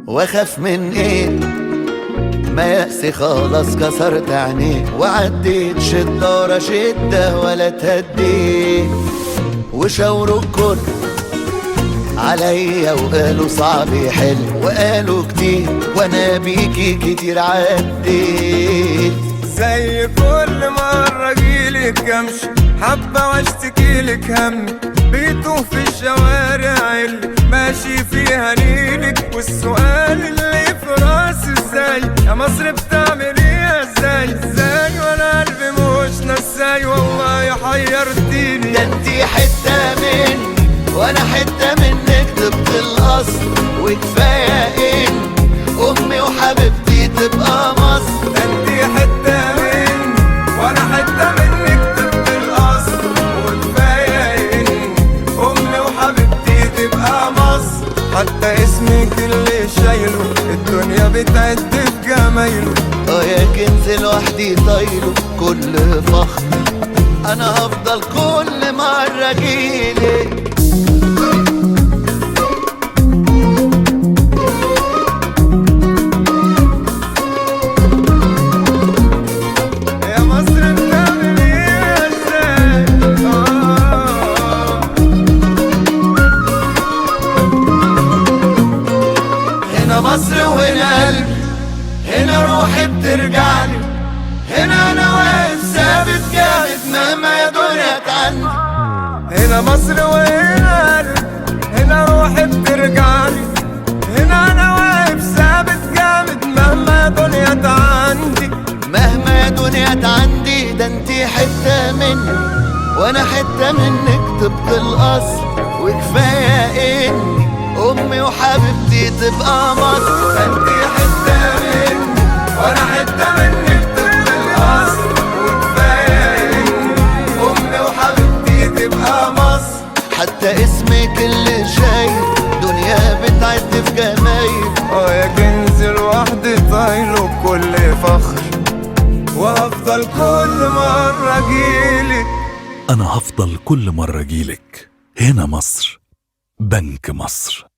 واخاف من ايه؟ ما يأسي خلاص كسرت عينيه، وعديت شدة ورا شدة ولا تهديت. وشاوروا الكل عليا وقالوا صعب يحل، وقالوا كتير وانا بيكي كتير عديت. زي كل مرة جيلك امشي حبة واشتكيلك همي، بيتوه في الشوارع اللي ماشي فيها نيلك. والسؤال اللي في راسي ازاي يا مصر بتعمليها ازاي وانا قلبي مش نساي، والله حيرتيني. ده انتي حتة مني وانا حتة منك طبق الاصل، وكفاية ان امي وحبيبتي تبقى مصر. ده انتي حتة مني وانا حتة منك طبق الاصل، وكفاية ان امي وحبيبتي تبقى مصر. حتى اسمك اللي شايله الدنيا بتعد في جمايله. يا كنز لوحدي طايله كل فخر، انا هفضل كل مرة جيلك. يا مصر بتعمليها ازاي؟ هنا مصر وهنا قلبي، هنا روحي بترجعلي، هنا انا واقف ثابت جامد مهما يا دنيا تعني. هنا مصر وهنا قلبي، هنا روحي بترجعلي، هنا انا واقف ثابت جامد مهما يا دنيا تعندي. مهما يا دنيا تعندي. ده انتي حتة مني وانا حتة منك طبق الاصل، وكفاية اني امي وحبيبتي تبقى مصر. ده انتي حتة مني وانا حتة منك طبق الاصل، وكفاية اني امي وحبيبتي تبقى مصر. حتى اسمك اللي شايل دنيا بتعد في جمايل. يا كنز لوحدي طايله بكل فخر، وهفضل كل مرة اجيلك. أنا هفضل كل مرة أجيلك. هنا مصر، بنك مصر.